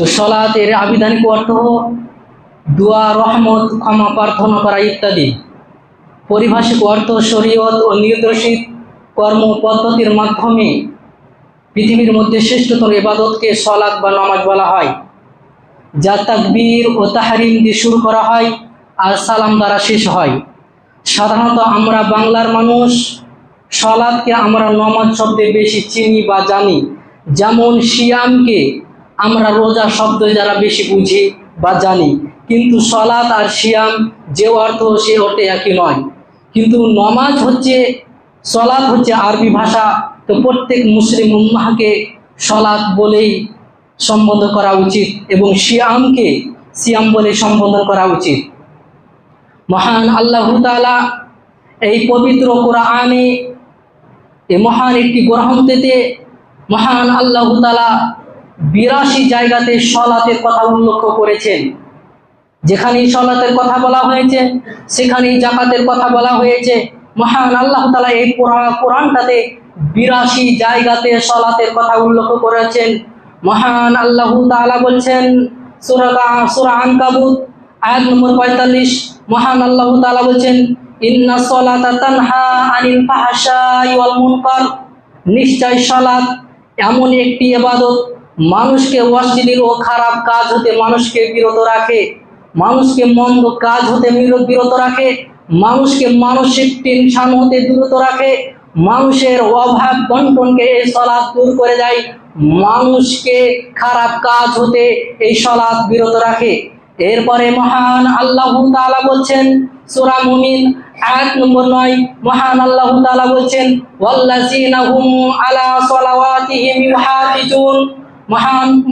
তো সলাতের আবিধানিক অর্থ দোয়া, রহমত, ক্ষমা প্রার্থনা করা ইত্যাদি। পারিভাষিক অর্থ শরীয়ত ও নির্দেশিত কর্ম পদ্ধতির মাধ্যমে পৃথিবীর মধ্যে শ্রেষ্ঠতর ইবাদতকে সলাত বা নামাজ বলা হয়, যা তাকবীর ও তাহরিম দিয়ে শুরু করা হয় আর সালাম দ্বারা শেষ হয়। সাধারণত আমরা বাংলার মানুষ সলাতকে আমরা নামাজ শব্দে বেশি চিনি বা জানি, যেমন সিয়ামকে আমরা রোজা শব্দ যারা বেশি বুঝি বা জানি, কিন্তু সলাত আর সিয়াম যে অর্থ সে অর্থে একই নয়। কিন্তু নামাজ হচ্ছে, সলাত হচ্ছে আরবি ভাষা, তো প্রত্যেক মুসলিম উম্মাহকে সলাত বলেই সম্বোধন করা উচিত এবং সিয়ামকে সিয়াম বলে সম্বোধন করা উচিত। মহান আল্লাহ তাআলা এই পবিত্র কোরআনে এই মহান একটি গ্রন্থেতে মহান আল্লাহ তাআলা 82 জায়গাতে সলাতের কথা উল্লেখ করেছেন। যেখানেই সলাতের কথা বলা হয়েছে সেখানেই যাকাতের কথা বলা হয়েছে। মহান আল্লাহ তাআলা এই কোরআনটাতে 82 জায়গাতে সলাতের কথা উল্লেখ করেছেন। মহান আল্লাহ তাআলা বলছেন সূরা আনকাবুত আয়াত নম্বর 45, মহান আল্লাহ তাআলা বলছেন ইন্না সলাতা তানহা আনিল ফাহশাই ওয়াল মুনকার, নিশ্চয় সালাত এমন একটি ইবাদত মানুষকে অশ্লীল ও খারাপ কাজ হতে মানুষকে বিরত রাখে, মানুষকে মন্দ কাজ হতে বিরত রাখে, মানুষকে মানসিক টেনশন হতে বিরত রাখে, মানুষের অভাব বন্টনকে এই সালাত দূর করে দেয়, মানুষকে খারাপ কাজ হতে এই সালাত বিরত রাখে। এরপরে মহান আল্লাহ তাআলা বলছেন সূরা মুমিন আয়াত নম্বর 9, মহান আল্লাহ তাআলা বলছেন ওয়াল্লাযিনা হুম আলা সালাওয়াতিহিম ইউহাফিজুন।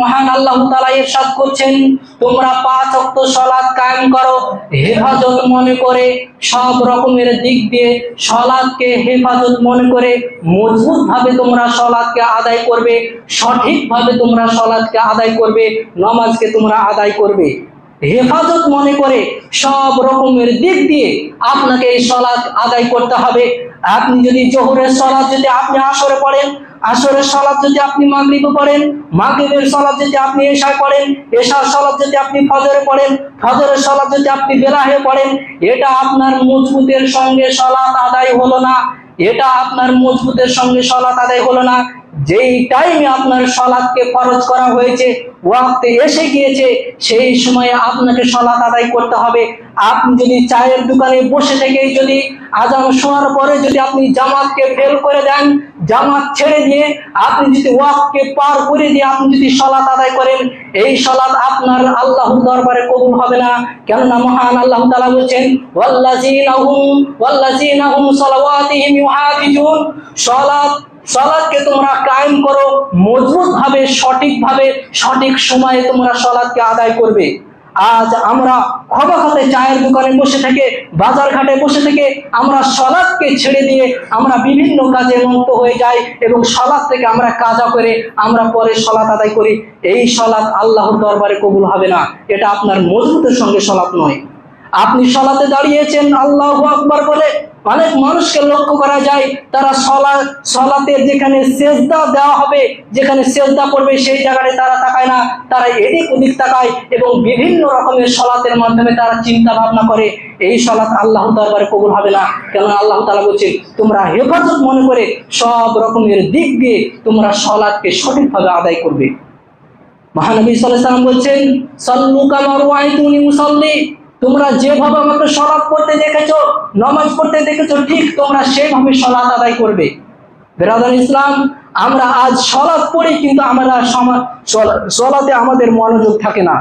মহান আল্লাহ তাআলা ইরশাদ করছেন তোমরা 5 ওয়াক্ত সালাত কায়েম করো হেফাজত মনে করে, সব রকমের দিক দিয়ে সালাতকে হেফাজত মনে করে মজবুত ভাবে তোমরা সালাতকে আদায় করবে, সঠিকভাবে তোমরা সালাতকে আদায় করবে, নামাজকে তোমরা আদায় করবে। হেফাজত মনে করে সব রকমের দিক দিয়ে আপনাকে এই সালাত আদায় করতে হবে। আপনি যদি জোহরের সালাত যদি আপনি আসরে পড়েন, আসরের সালাত যদি আপনি মাগরিবে পড়েন, মাগরিবের সালাত যদি আপনি এশায় পড়েন, এশার সালাত যদি আপনি ফজরে পড়েন, ফজরের সালাত যদি আপনি বেলাহে পড়েন, এটা আপনার মজবুতের সঙ্গে সালাত আদায় হলো না, এটা আপনার মজবুতের সঙ্গে সালাত আদায় হলো না। যেই টাইমে আপনার সালাতকে ফরজ করা হয়েছে ওয়াক্তে এসে গিয়েছে সেই সময়ে আপনাকে সালাত আদায় করতে হবে। আপনি যদি চায়ের দোকানে বসে থেকেই যদি আজান শোনার পরে যদি আপনি জামাতকে ফেল করে দেন, জামাত ছেড়ে দিয়ে আপনি যদি ওয়াক্তকে পার করে দিয়ে আপনি যদি সালাত আদায় করেন, এই সালাত আপনার আল্লাহর দরবারে কবুল হবে না। কেননা মহান আল্লাহ তাআলা বলেন ওয়াল্লাযিনা হুম সালাওয়াতিহিম ইউহাফিজুন, সালাতকে তোমরা কায়েম করো মজবুত ভাবে, সঠিকভাবে, সঠিক সময়ে তোমরা সালাতকে আদায় করবে। আজ আমরা খবরখাতে চায়ের দোকানে বসে থেকে, বাজার ঘাটে বসে থেকে আমরা সালাতকে ছেড়ে দিয়ে আমরা বিভিন্ন কাজে মুক্ত হয়ে যাই এবং সালাত থেকে আমরা কাজা করে আমরা পরে সালাত আদায় করি। এই সালাত আল্লাহর দরবারে কবুল হবে না, এটা আপনার মজবুতের সঙ্গে সালাত নয়। আপনি সালাতে দাঁড়িয়েছেন আল্লাহু আকবার বলে, অনেক মানুষকে লক্ষ্য করা যায় তারা সালাতের যেখানে সেজদা দেওয়া হবে, যেখানে সেজদা করবে সেই জায়গায় তারা তাকায় না, তারা এদিক ওদিক তাকায় এবং বিভিন্ন রকমের সালাতের মাধ্যমে তারা চিন্তা ভাবনা করে। এই সালাত আল্লাহর দরবারে কবুল হবে না। কেননা আল্লাহ তাআলা বলেছেন তোমরা হেফাজত মনে করে সব রকমের দিক দিয়ে তোমরা সালাতকে সঠিকভাবে আদায় করবে। মহানবী সাল্লাল্লাহু আলাইহি ওয়াসাল্লাম বলছেন সাল্লু কামা রাআইতুনি উসাল্লি, তোমরা যেভাবে আমাকে সালাত পড়তে দেখেছো, নামাজ পড়তে দেখেছো, ঠিক তোমরা সেভাবে সালাত আদায় করবে। ব্রাদার ইসলাম, আমরা আজ সালাত পড়ি কিন্তু আমরা সালাতে আমাদের মনোযোগ থাকে না,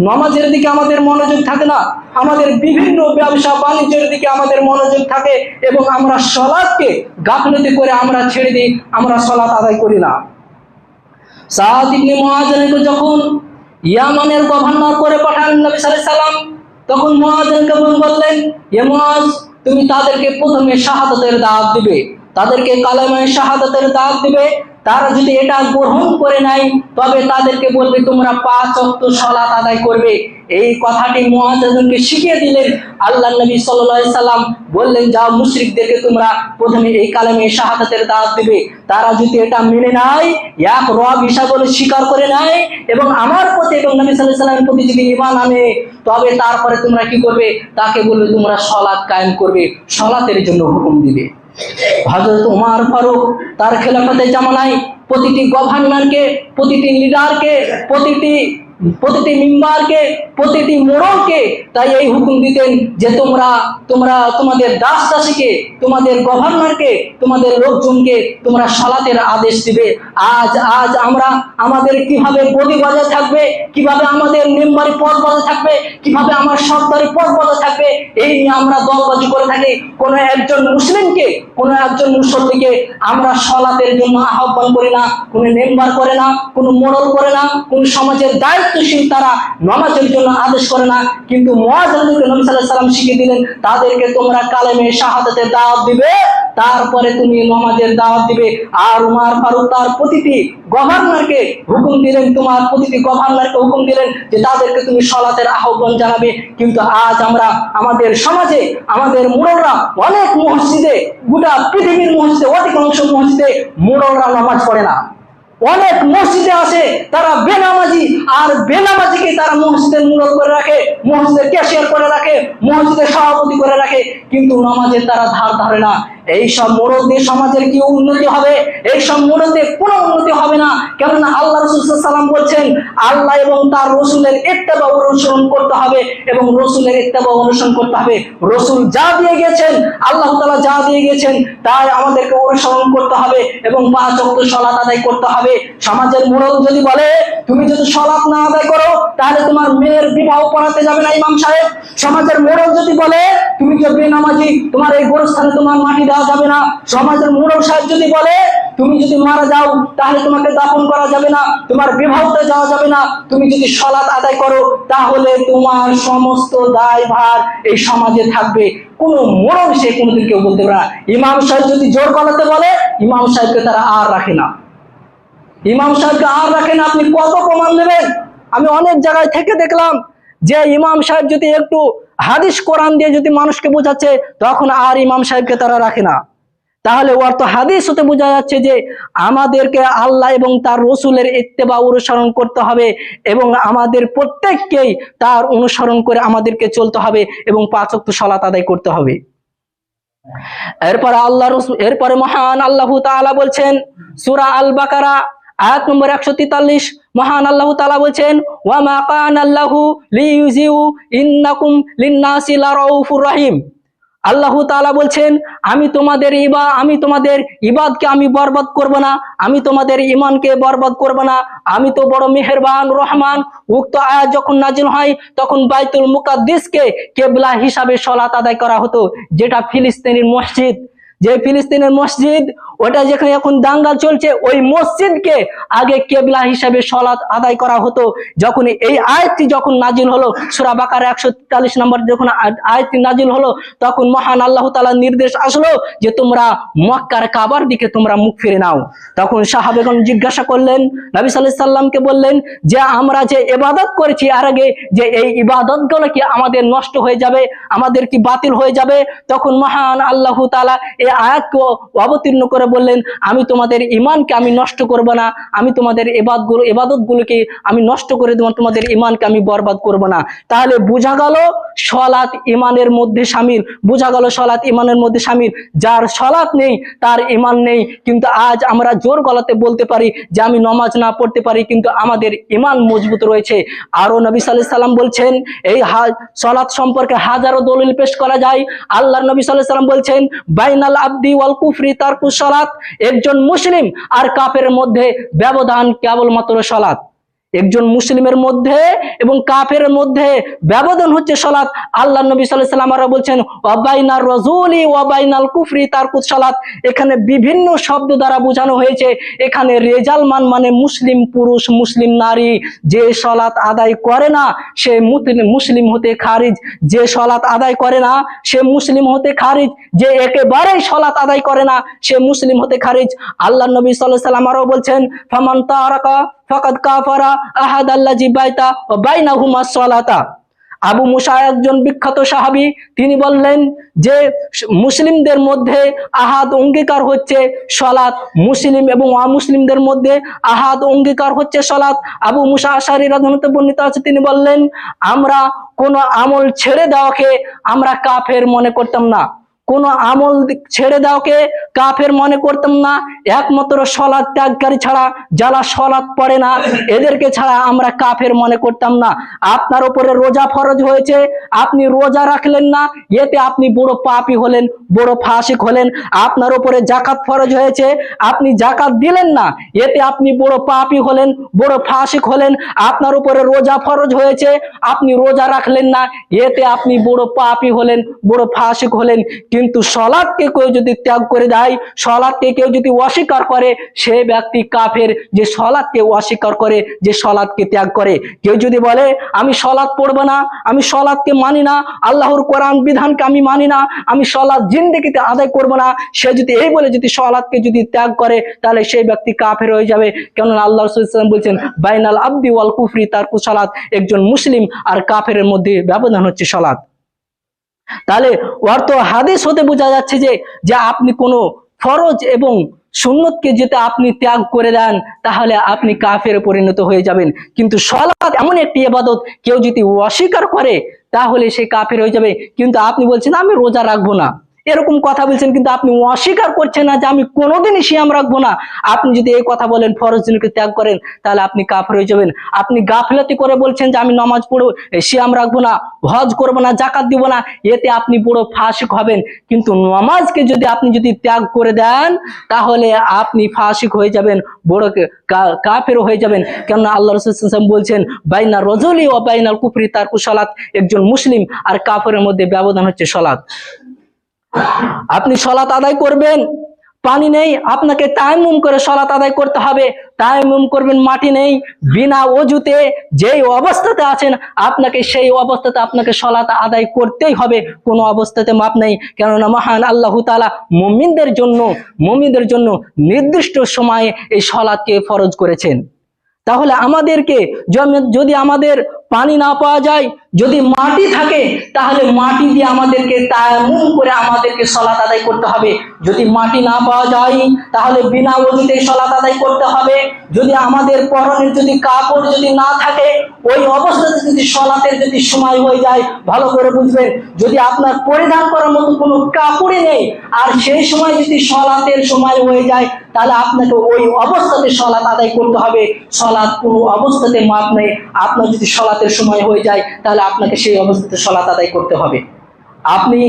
নামাজের দিকে আমাদের মনোযোগ থাকে না, আমাদের বিভিন্ন ব্যবসা বাণিজ্যের দিকে আমাদের মনোযোগ থাকে এবং আমরা সালাতকে গাফলতি করে আমরা ছেড়ে দিই, আমরা সালাত আদায় করি না। সাদ ইবনে মুআযকে যখন ইয়ামানের গভর্নর করে পাঠান নবী সাল্লাল্লাহু আলাইহি সাল্লাম, তখন মুআযকে বললেন, হে মুআয, তুমি তাদেরকে প্রথমে শাহাদাতের দাওয়াত দিবে, তাদেরকে কালেমায়ে শাহাদাতের দাওয়াত দিবে। তারা যদি এটা গ্রহণ করে নেয় তবে তাদেরকে বলবে তোমরা 5 ওয়াক্ত সালাত আদায় করবে। এই কথাটি মুআযকে শিখিয়ে দিলেন। আল্লাহর নবী সাল্লাল্লাহু আলাইহি সাল্লাম বললেন, যাও মুশরিকদেরকে তোমরা প্রথমে এই কালেমায়ে শাহাদাতের দাওয়াত দিবে। তারা যদি এটা মেনে নেয়, এক রব ঈসা বলে স্বীকার করে নেয় এবং আমার প্রতি এবং নবী সাল্লাল্লাহু আলাইহি সাল্লামের প্রতি যদি ঈমান আনে, তবে তারপরে তোমরা কি করবে? তাকে বলবে তোমরা সালাত কায়েম করবে, সালাতের জন্য হুকুম দিবে। হযরত ওমর ফারুক তার খেলাফতের জামানায় প্রতিটি গভর্নরকে, প্রতিটি লিডারকে, প্রতিটি মেম্বারকে, প্রতিটি মোড়লকে তাই এই হুকুম দিতেন যে তোমরা তোমাদের দাস-দাসীকে, তোমাদের গভর্নরকে, তোমাদের লোকজনকে তোমরা সালাতের আদেশ দিবে। আজ আমরা আমাদের কিভাবে গদি বজায় থাকবে, কিভাবে আমাদের মেম্বারি পদ বজায় থাকবে, কিভাবে আমার সরকারি পদ বজায় থাকবে, এই নিয়ে আমরা দলবাজি করে থাকি। কোনো একজন মুসলিমকে, কোনো একজন মুসল্লিকে আমরা সালাতের জন্য আহ্বান করি না, কোনো মেম্বার করে না, কোনো মোড়ল করে না, কোনো সমাজের দায়িত্বশীল তারা নামাজের জন্য আদেশ করে না। কিন্তু মুআযকে নবী সাল্লাল্লাহু আলাইহি সাল্লাম শিখিয়ে দিলেন, তাদেরকে তোমরা কালেমায়ে শাহাদাতের দাওয়াত দিবে, তারপরে তুমি নামাজের দাওয়াত দিবে। আর উমর ফারুক তার প্রতিটি গভর্নরকে হুকুম দিলেন, তোমার প্রতিটি গভর্নরকে হুকুম দিলেন যে তাদেরকে তুমি সালাতের আহ্বান জানাবে। কিন্তু আজ আমরা আমাদের সমাজে, আমাদের মুরব্বীরা অনেক মসজিদে, গোটা পৃথিবীর মসজিদে, অধিকাংশ মসজিদে মুরব্বীরা নামাজ পড়ে না। অনেক মসজিদে আসে তারা বেনামাজি, আর বেনামাজিকে তারা মসজিদের মুরব্বি করে রাখে, মসজিদের ক্যাশিয়ার করে রাখে, মসজিদের সভাপতি করে রাখে, কিন্তু নামাজের তারা ধার ধারে না। এই সব মুরব্বি সমাজের কি উন্নতি হবে? এই সব মুরব্বির কোনো উন্নতি হবে না। কেননা আল্লাহ রাসূল সাল্লাল্লাহু আলাইহি সাল্লাম বলছেন, আল্লাহ এবং তার রাসূলের ইত্তেবা অনুসরণ করতে হবে এবং রাসূলের ইত্তেবা অনুসরণ করতে হবে। রাসূল যা দিয়ে গেছেন, আল্লাহ তাআলা যা দিয়ে গেছেন তাই আমাদেরকে অনুসরণ করতে হবে এবং 5 ওয়াক্ত সালাত আদায় করতে হবে। সমাজের মুরব্বি যদি বলে তুমি যদি সালাত না আদায় করো তাহলে তোমার মেয়ের বিবাহ পড়াতে যাবে না ইমাম সাহেব, সমাজের মুরব্বি যদি বলে তুমি যে বেনামাজি, তোমার এই গোরস্থানে তোমার মাটি দেওয়া যাবে না, সমাজের মুরব্বি সাহেব যদি বলে তুমি যদি মারা যাও তাহলে তোমাকে দাফন করা যাবে না, তোমার বিবাহতে যাওয়া যাবে না, তুমি যদি সালাত আদায় করো তাহলে তোমার সমস্ত দায়ভার এই সমাজে থাকবে। কোন মুরব্বি সে কোনোদিন কেউ বলতে পারে না। ইমাম সাহেব যদি জোর গলাতে বলে, ইমাম সাহেবকে তারা আর রাখে না, ইমাম সাহেবকে আর রাখে না। আপনি কত প্রমাণ দেবেন? আমি অনেক জায়গায় থেকে দেখলাম যে ইমাম সাহেব যদি একটু হাদিস কোরআন দিয়ে যদি মানুষকে বোঝাচ্ছে, তখন আর ইমাম সাহেবকে তারা রাখে না। তাহলে অর্থ হাদিস হতে বোঝা যাচ্ছে যে আমাদেরকে আল্লাহ এবং তার রাসূলের ইত্তেবা অনুসরণ করতে হবে এবং আমাদের প্রত্যেককেই তার অনুসরণ করে আমাদেরকে চলতে হবে এবং 5 ওয়াক্ত সালাত আদায় করতে হবে। এরপরে মহান আল্লাহ তাআলা বলছেন সূরা আল বাকারা আয়াত নম্বর 143, মহান আল্লাহ তাআলা বলছেন, ওয়া মা কানা আল্লাহু লিইউযিউ ইন্নাকুম লিন-নাসি লারাউফুর রহিম। আল্লাহ তাআলা বলছেন, আমি তোমাদের ইবাদকে আমি বরবাদ করব না, আমি তোমাদের ঈমানকে বরবাদ করব না, আমি তো বড় মেহেরবান রহমান। উক্ত আয়াত যখন নাজিল হয় তখন বাইতুল মুকাদ্দিসকে কিবলা হিসাবে সালাত আদায় করা হতো, যেটা ফিলিস্তিনের মসজিদ, যে ফিলিস্তিনের মসজিদ ওটা যেখানে এখন দাঙ্গা চলছে, ওই মসজিদকে আগে কিবলা হিসাবে সালাত আদায় করা হতো। যখন এই আয়াতটি যখন নাজিল হলো, সূরা বাকারা 143 নম্বর যখন আয়াতটি নাজিল হলো, তখন মহান আল্লাহ তাআলার নির্দেশ আসলো যে তোমরা মক্কার কাবার দিকে তোমরা মুখ ফিরে নাও। তখন সাহাবেগণ জিজ্ঞাসা করলেন, নবী সাল্লাল্লাহু আলাইহি সাল্লামকে বললেন যে আমরা যে ইবাদত করেছি আর আগে, যে এই ইবাদতগুলো কি আমাদের নষ্ট হয়ে যাবে, আমাদের কি বাতিল হয়ে যাবে? তখন মহান আল্লাহ তাআলা এই আয়াতকে অবতীর্ণ করে বললেন, আমি তোমাদের ঈমানকে আমি নষ্ট করব না, আমি তোমাদের ইবাদতগুলোকে আমি নষ্ট করে দেব, তোমাদের ঈমানকে আমি বরবাদ করব না। তাহলে বোঝা গেল সালাত ঈমানের মধ্যে শামিল, বোঝা গেল সালাত ঈমানের মধ্যে শামিল। যার সালাত নেই তার ঈমান নেই। কিন্তু আজ আমরা জোর গলাতে বলতে পারি যে আমি নামাজ না পড়তে পারি, কিন্তু আমাদের ঈমান মজবুত রয়েছে। আরো নবী সাল্লাল্লাহু আলাইহি সাল্লাম বলছেন, এই সালাত সম্পর্কে হাজারো দলিল পেশ করা যায়। আল্লাহর নবী সাল্লাল্লাহু আলাইহি সাল্লাম বলছেন, বাইনাল আবদি ওয়াল কুফরি তারকুস সালাত, একজন মুসলিম আর কাফেরের মধ্যে ব্যবধান কেবলমাত্র সালাত। একজন মুসলিমের মধ্যে এবং কাফেরের মধ্যে ব্যবধান হচ্ছে সালাত। আল্লাহ নবী সাল্লাল্লাহু আলাইহি ওয়াসাল্লাম আরো বলছেন ওয়াবাইনার রাজুলি ওয়াবাইনাল কুফরি তারকুস সালাত। এখানে বিভিন্ন শব্দ দ্বারা বোঝানো হয়েছে, এখানে রেজাল মান মানে মুসলিম পুরুষ মুসলিম নারী, যে সালাত আদায় করে না সে মুসলিম হতে খারিজ, যে সালাত আদায় করে না সে মুসলিম হতে খারিজ, যে একেবারেই সালাত আদায় করে না সে মুসলিম হতে খারিজ। আল্লাহ নবী সাল্লাল্লাহু আলাইহি ওয়াসাল্লাম আরো বলছেন ফামান তারাকা ফাকাদ কাফারা আহাদ আল্লাজি বাইতা ওয়া বাইনাহুমা সালাতা। আবু মুসা একজন বিখ্যাত সাহাবী, তিনি বললেন যে মুসলিমদের মধ্যে আহাদ অঙ্গীকার হচ্ছে সালাত, মুসলিম এবং অমুসলিমদের মধ্যে আহাদ অঙ্গীকার হচ্ছে সালাত। আবু মুসা আশআরী রাদিয়াল্লাহু আনহু বর্ণিত আছে, তিনি বললেন আমরা কোন আমল ছেড়ে দেওয়াকে আমরা কাফের মনে করতাম না, কোন আমল ছেড়ে দেওয়াকে কাফের মনে করতাম না, একমাত্র সালাত ত্যাগকারী ছাড়া, যারা সালাত পড়ে না এদেরকে ছাড়া আমরা কাফের মনে করতাম না। আপনার উপরে রোজা ফরজ হয়েছে, আপনি রোজা রাখলেন না, এতে আপনি বড় পাপী হলেন, বড় ফাসিক হলেন। আপনার উপরে যাকাত ফরজ হয়েছে, আপনি যাকাত দিলেন না, এতে আপনি বড় পাপী হলেন, বড় ফাসিক হলেন। আপনার উপরে রোজা ফরজ হয়েছে, আপনি রোজা রাখলেন না, এতে আপনি বড় পাপী হলেন, বড় ফাসিক হলেন। কিন্তু সালাতকে কেউ যদি ত্যাগ করে দেয়, সালাতকে কেউ যদি অস্বীকার করে, সে ব্যক্তি কাফের, যে সালাতকে অস্বীকার করে, যে সালাতকে ত্যাগ করে। কেউ যদি বলে আমি সালাত পড়বো না, আমি সালাতকে মানি না, আল্লাহর কোরআন বিধানকে আমি মানি না, আমি সালাত জিন্দেগিতে আদায় করবো না, সে যদি এই বলে যদি সালাতকে যদি ত্যাগ করে, তাহলে সেই ব্যক্তি কাফের হয়ে যাবে। কেননা আল্লাহ রাসূল সাল্লাল্লাহু আলাইহি ওয়াসাল্লাম বলছেন বাইনাল আবদি ওয়াল কুফরি তারকু সালাত, একজন মুসলিম আর কাফের মধ্যে ব্যবধান হচ্ছে সালাত। তাহলে অর্থ হাদিস হতে বোঝা যাচ্ছে যে আপনি কোনো ফরজ এবং সুন্নতকে যেটা আপনি ত্যাগ করে দেন, তাহলে আপনি কাফের পরিণত হয়ে যাবেন। কিন্তু সালাত এমন একটি ইবাদত, কেউ যদি অস্বীকার করে তাহলে সে কাফের হয়ে যাবে। কিন্তু আপনি বলছেন আমি রোজা রাখবো না, এরকম কথা বলছেন, কিন্তু আপনি অস্বীকার করছেন না যে আমি কোনোদিনই সিয়াম রাখবো না। আপনি যদি এই কথা বলেন, ফরজ দিনকে ত্যাগ করেন, তাহলে আপনি কাফের হয়ে যাবেন। আপনি গাফলাতি করে বলছেন যে আমি নামাজ পড়বো, সিয়াম রাখবো না, হজ করবো না, জাকাত দিব না, এতে আপনি বড় ফাসিক হবেন। কিন্তু নামাজকে যদি আপনি যদি ত্যাগ করে দেন, তাহলে আপনি ফাসিক হয়ে যাবেন, বড় কাফের হয়ে যাবেন। কেননা আল্লাহ রাসূল সাল্লাল্লাহু আলাইহি ওয়াসাল্লাম বলছেন বাইনা রাজুলি ওয়া বাইনাল কুফরি তারকু সালাত, একজন মুসলিম আর কাফেরের মধ্যে ব্যবধান হচ্ছে সালাত। আপনি সালাত আদায় করবেন, পানি নেই, আপনাকে তায়াম্মুম করে সালাত আদায় করতে হবে। তায়াম্মুম করবেন, মাটি নেই, বিনা ওযুতে যেই অবস্থাতে আছেন আপনাকে সেই অবস্থাতে আপনাকে সালাত আদায় করতেই হবে, কোনো অবস্থাতে মাপ নেই। কেননা মহান আল্লাহ তাআলা মুমিনদের জন্য নির্দিষ্ট সময়ে এই সালাতকে ফরজ করেছেন। তাহলে আমাদেরকে যদি আমাদের পানি না পাওয়া যায়, যদি মাটি থাকে, তাহলে মাটি দিয়ে আমাদেরকে তায়াম্মুম করে আমাদেরকে সালাত আদায় করতে হবে। যদি মাটি না পাওয়া যায়, তাহলে বিনা ওযুতে সালাত আদায় করতে হবে। যদি আমাদের পরনের যদি কাপড় যদি না থাকে, ওই অবস্থাতে যদি সালাতের যদি সময় হয়ে যায়, ভালো করে বুঝবেন, যদি আপনার পরিধান করার মতো কোনো কাপড়ই নেই আর সেই সময় যদি সালাতের সময় হয়ে যায়, তাহলে আপনাকে ওই অবস্থাতে সালাত আদায় করতে হবে। সালাত কোনো অবস্থাতে মাপ নেই, আপনার যদি সালাতের সময় হয়ে যায় তাহলে আপনাকে সেই অবস্থাতে সালাত আদায় করতে হবে। আপনি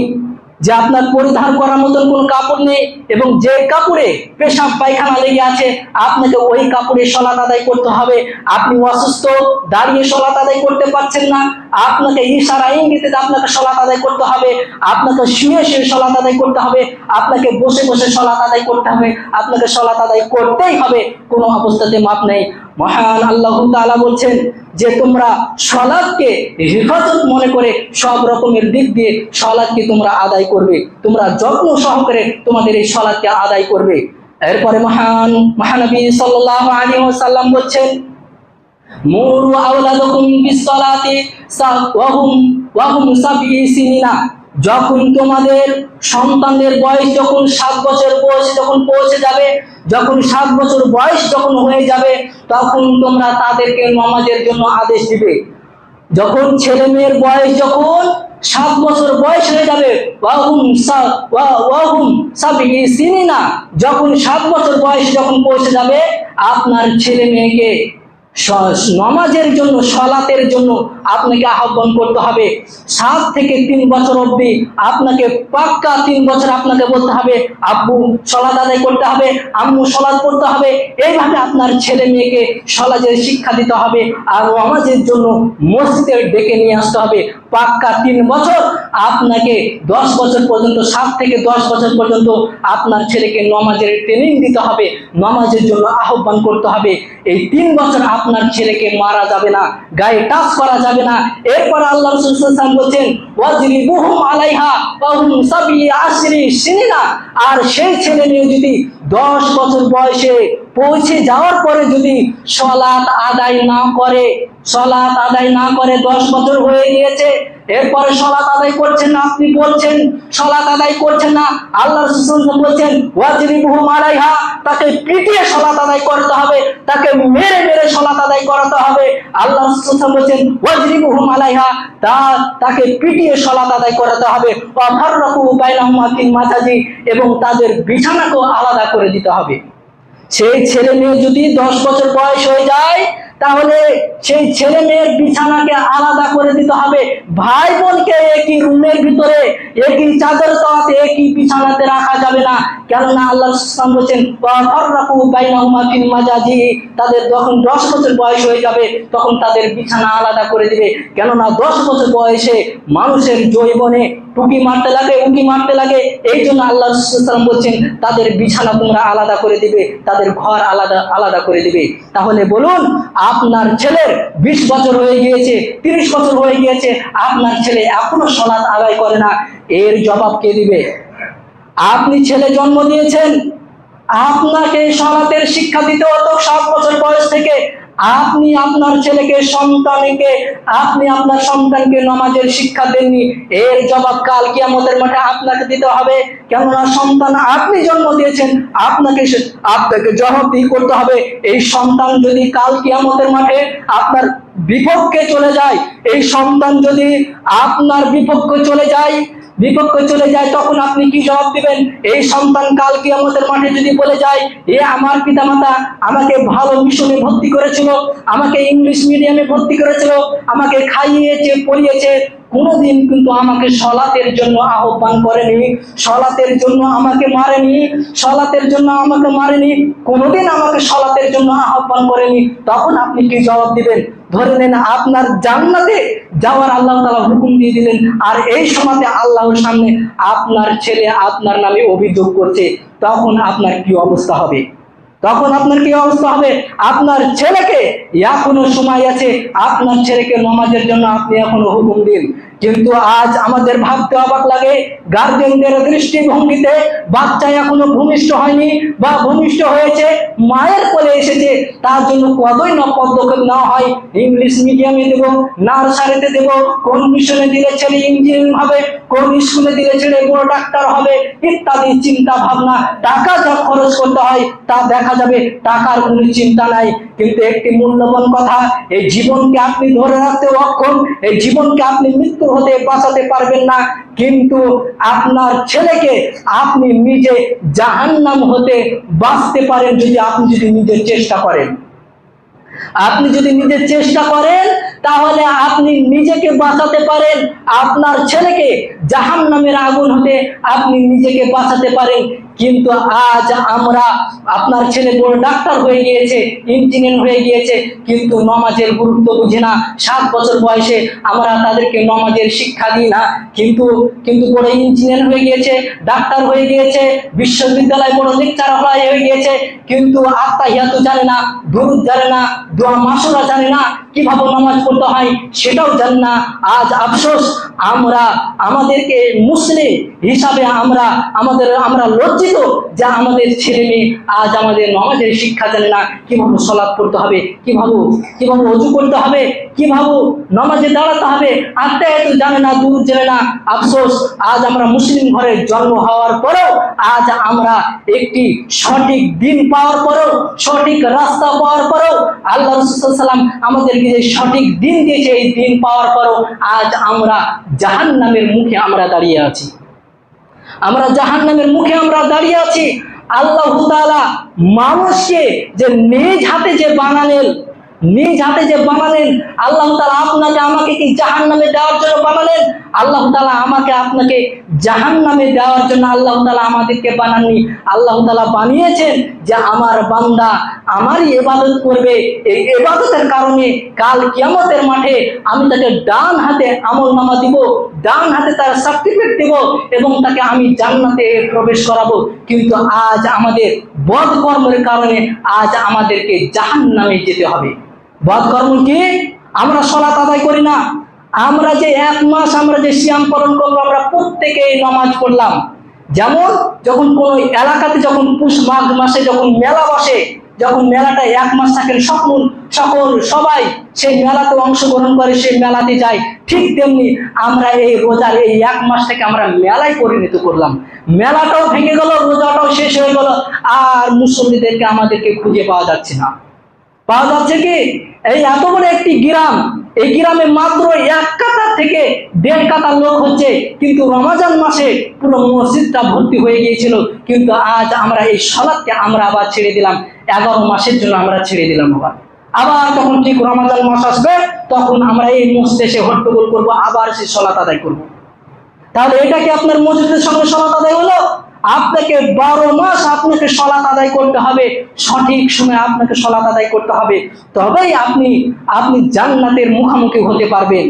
যে আপনার পরিধান করার মতন কোনো কাপড় নেই এবং যে কাপড়ে পেশাব পায়খানা লেগে আছে, আপনাকে ওই কাপড়ে সালাত আদায় করতে হবে। আপনি অসুস্থ, দাঁড়িয়ে সালাত আদায় করতে পারছেন না, আপনাকে ইশারা ইঙ্গিতে আপনাকে সালাত আদায় করতে হবে। আপনাকে শুয়ে শুয়ে সালাত আদায় করতে হবে, আপনাকে বসে বসে সালাত আদায় করতে হবে, আপনাকে সালাত আদায় করতেই হবে, কোনো অবস্থাতে মাপ নেই। মহান আল্লাহ তাআলা বলছেন যে তোমরা সালাতকে হিফাজত মনে করে সব রকমের দিক দিয়ে সালাতকে তোমরা আদায় করবে, তোমরা যত্ন সহকারে তোমাদের এই সালাতকে আদায় করবে। এরপরে মহানবী সাল্লাল্লাহু আলাইহি ওয়াসাল্লাম বলছেন মুরু আওলাদাকুম বিসসালাতি ওয়া হুম সাবঈ সিনিনা, যখন তোমাদের সন্তানদের বয়স যখন 7 বছর বয়স যখন পৌঁছে যাবে, যখন 7 বছর বয়স যখন হয়ে যাবে, তখন তোমরা তাদেরকে নামাজের জন্য আদেশ দিবে। যখন ছেলে মেয়ের বয়স যখন 7 বছর বয়স হয়ে যাবে, ওয়াহুম সাবঈ সিনিনা, যখন 7 বছর বয়স যখন পৌঁছে যাবে, আপনার ছেলে মেয়েকে নামাজের জন্য, সালাতের জন্য আপনাকে আহ্বান করতে হবে। 7 থেকে 3 বছর অবধি আপনাকে পাক্কা 3 বছর আপনাকে বলতে হবে আব্বু সালাত আদায় করতে হবে, আম্মু সালাত পড়তে হবে। এইভাবে আপনার ছেলে মেয়েকে সালাতের শিক্ষা দিতে হবে আর নামাজের জন্য মসজিদে ডেকে নিয়ে আসতে হবে। পাক্কা 3 বছর আপনাকে 10 বছর পর্যন্ত, 7 থেকে 10 বছর পর্যন্ত আপনার ছেলেকে নামাজের ট্রেনিং দিতে হবে, নামাজের জন্য আহ্বান করতে হবে। এই 3 বছর আপনার ছেলেকে মারা যাবে না, গায়ে টাচ করা যাবে না। এরপর আল্লাহ রাসূল সাল্লাল্লাহু আলাইহি ওয়াসাল্লাম বলেন ওয়াজরিবুহুম আলাইহা ওয়াহুম সাবঈ সিনিনা। আর সেই ছেলে মেয়ে যদি 10 বছর বয়সে পৌঁছে যাওয়ার পরে যদি সালাত আদায় না করে, 10 বছর হয়ে গিয়েছে, এরপরে সালাত আদায় করছেন না, আপনি বলছেন সালাত আদায় করছেন না, আল্লাহ রাসূল বলছেন ওয়াজরিবুহুম আলাইহা, তাকে পিটিয়ে সালাত আদায় করতে হবে, তাকে মেরে মেরে সালাত আদায় করাতে হবে। আল্লাহ রাসূল বলছেন ওয়াজরিবুহুম আলাইহা, তাকে পিটিয়ে সালাত আদায় করাতে হবে। ওয়া ফাররাকু বাইনাহুমা ফিল মাজাজি, এবং তাদের বিছানাকেও আলাদা করে দিতে হবে। সেই ছেলে মেয়ে যদি 10 বছর বয়স হয়ে যায় তাহলে সেই ছেলে মেয়ের বিছানাকে আলাদা করে দিতে হবে। ভাই বোনকে একই রুমের ভিতরে, একই চাদর তলাতে, একই বিছানাতে রাখা যাবে না। কেননা আল্লাহ রাসূল বলেছেন ফাররাকু বাইনাহুমা ফিল মাজাজি, তাদের যখন 10 বছর বয়স হয়ে যাবে তখন তাদের বিছানা আলাদা করে দিবে। কেননা 10 বছর বয়সে মানুষের যৌবনে টুকি মারতে লাগে, উঁকি মারতে লাগে। এই জন্য আল্লাহ রাসূল বলছেন তাদের বিছানা তোমরা আলাদা করে দিবে, তাদের ঘর আলাদা করে দিবে। তাহলে বলুন, আপনার ছেলের 20 বছর হয়ে গিয়েছে, 30 বছর হয়ে গিয়েছে, আপনার ছেলে এখনো সালাত আদায় করে না, এর জবাব কে দিবে? আপনি ছেলে জন্ম দিয়েছেন, আপনাকে সালাতের শিক্ষা দিতে হতো 7 বছর বয়স থেকে। আপনি আপনার সন্তানকে নামাজের শিক্ষা দেননি, এর জবাব কাল কিয়ামতের মাঠে আপনাকে দিতে হবে। কেননা সন্তান আপনি জন্ম দিয়েছেন, আপনাকে জবাবদিহি করতে হবে। এই সন্তান যদি কাল কিয়ামতের মাঠে আপনার বিপক্ষে চলে যায়, এই সন্তান যদি আপনার বিপক্ষে চলে যায়, তখন আপনি কি জবাব দিবেন? এই সন্তান কাল কিয়ামতের মাঠে যদি বলে যায় আমার পিতামাতা আমাকে ভালো মিশনে ভর্তি করেছিল, আমাকে ইংলিশ মিডিয়ামে ভর্তি করেছিল, আমাকে খাইয়েছে, পড়িয়েছে, কোনোদিন কিন্তু আমাকে সালাতের জন্য আহ্বান করেনি, সালাতের জন্য আমাকে মারেনি, কোনোদিন আমাকে সালাতের জন্য আহ্বান করেনি, তখন আপনি কি জবাব দিবেন? ধরে নেন আপনার জান্নাতে যাওয়ার আল্লাহ তাআলা হুকুম দিয়ে দিলেন, আর এই সময়তে আল্লাহর সামনে আপনার ছেলে আপনার নামে অভিযোগ করছে, তখন আপনার কি অবস্থা হবে? আপনার ছেলেকে, এখনো সময় আছে, আপনার ছেলেকে নামাজের জন্য আপনি এখনো হুকুম দিন। কিন্তু আজ আমাদের ভাবতে অবাক লাগে, গার্জেনদের দৃষ্টিভঙ্গিতে বাচ্চা এখনো ভূমিষ্ঠ হয়নি বা ভূমিষ্ঠ হয়েছে, মায়ের কোলে এসেছে, তার জন্য কতই না পদক্ষেপ নেওয়া হয়। ইংলিশ মিডিয়ামে দেবো, নার্সারিতে দেবো, কোন মিশনে দিলে ছেলে ইঞ্জিনিয়ার হবে, কোন স্কুলে দিলে ছেলে বড় ডাক্তার হবে, ইত্যাদি চিন্তা ভাবনা। টাকা যা খরচ করতে হয় তা দেখা যাবে টাকার কোনো চিন্তা নাই। কিন্তু একটি মূল্যবান কথা, এই জীবনকে আপনি ধরে রাখতে অক্ষম, এই জীবনকে আপনি মৃত্যু হতে বাঁচাতে পারবেন না, কিন্তু আপনার ছেলেকে আপনি নিজে জাহান্নাম হতে বাঁচতে পারেন আপনি যদি নিজের চেষ্টা করেন। আপনি যদি নিজের চেষ্টা করেন তাহলে আপনি নিজেকে বাঁচাতে পারেন, আপনার ছেলেকে জাহান্নামের আগুন হতে আপনি নিজেকে বাঁচাতে পারেন। কিন্তু আজ আমরা, আপনার ছেলে বড় ডাক্তার হয়ে গিয়েছে, ইঞ্জিনিয়ার হয়ে গিয়েছে, কিন্তু নামাজের গুরুত্ব বুঝে না। 7 বছর বয়সে আমরা তাদেরকে নামাজের শিক্ষা দিই না, কিন্তু বড় ইঞ্জিনিয়ার হয়ে গিয়েছে, ডাক্তার হয়ে গিয়েছে, বিশ্ববিদ্যালয় বড় লেকচারার হয়ে গিয়েছে, কিন্তু আত্তাহিয়াতু জানে না, দুরূদ জানে না, দোয়া মাসুরা জানে না, কিভাবে নামাজ পড়তে হয় সেটাও জানে না। আজ আফসোস, আমাদেরকে মুসলিম হিসাবে আমরা লজ্জিত যে আমাদের ছেলে মেয়ে আজ আমাদের নামাজের শিক্ষা জানে না, কিভাবে সালাত পড়তে হবে, কিভাবে ওযু করতে হবে, কিভাবে নামাজে দাঁড়াতে হবে, আত্তাহিয়াতু জানে না, দুরূদ জানে না। আফসোস, আজ আমরা মুসলিম ঘরে জন্ম হওয়ার পরেও, আজ আমরা একটি সঠিক দিন পাওয়ার পরেও, সঠিক রাস্তা পাওয়ার পরেও, আল্লাহ রাসূল সাল্লাল্লাহু আলাইহি ওয়াসাল্লাম আমাদেরকে যে সঠিক দিন দিয়েছে, এই দিন পাওয়ার পরেও আজ আমরা জাহান্নামের মুখে দাঁড়িয়ে আছি। আল্লাহ তাআলা মানুষকে যে নিজ হাতে যে বানালেন, নিজ হাতে যে বানালেন, আল্লাহ তাআলা আপনাকে আমাকে কি জাহান্নামে দেওয়ার জন্য বানালেন? আল্লাহ তাআলা আমাকে আপনাকে জাহান্নামে দেওয়ার জন্য আল্লাহ তাআলা আমাদেরকে বানাননি। আল্লাহ তাআলা বানিয়েছেন যে আমার বান্দা আমারই ইবাদত করবে। এই ইবাদতের কারণে কাল কিয়ামতের মাঠে আমি তাকে ডান হাতে আমলনামা দিব, ডান হাতে তার সার্টিফিকেট দেব এবং তাকে আমি জান্নাতে প্রবেশ করাবো। কিন্তু আজ আমাদের বদকর্মের কারণে আজ আমাদেরকে জাহান্নামে যেতে হবে। বদকর্ম কি? আমরা সালাত আদায় করি না। আমরা যে 1 মাস আমরা যে সিয়াম পালন করবো, আমরা প্রত্যেকেই নামাজ পড়লাম। যেমন যখন কোন এলাকাতে যখন পুষ মাঘ মাসে যখন মেলা বসে, যখন মেলাটা 1 মাস থাকে, সবাই সেই মেলাতে অংশগ্রহণ করে, সেই মেলাতে যায়। ঠিক তেমনি আমরা এই রোজার এই 1 মাস থেকে আমরা মেলায় পরিণত করলাম। মেলাটাও ভেঙে গেল, রোজাটাও শেষ হয়ে গেল, আর মুসল্লিদেরকে আমাদেরকে খুঁজে পাওয়া যাচ্ছে না। পাওয়া যাচ্ছে কি? এই এত বড় একটি গ্রাম, এই গ্রামে মাত্র 1 কাতার থেকে 1.5 কাতার লোক হচ্ছে, কিন্তু রমজান মাসে পুরো মসজিদটা ভর্তি হয়ে গিয়েছিল। কিন্তু আজ আমরা এই সালাতকে আমরা আবার ছেড়ে দিলাম, 11 মাসের জন্য আমরা ছেড়ে দিলাম। আবার তখন ঠিক রমজান মাস আসবে, তখন আমরা এই মসজিদে এসে হট্টগোল করবো, আবার সেই সালাত আদায় করবো। তাহলে এটা কি আপনার মসজিদের সঙ্গে সালাত আদায় হলো? আপনাকে 12 মাস আপনাকে সালাত আদায় করতে হবে, সঠিক সময়ে আপনাকে সালাত আদায় করতে হবে, তবেই আপনি জান্নাতের মুখোমুখি হতে পারবেন।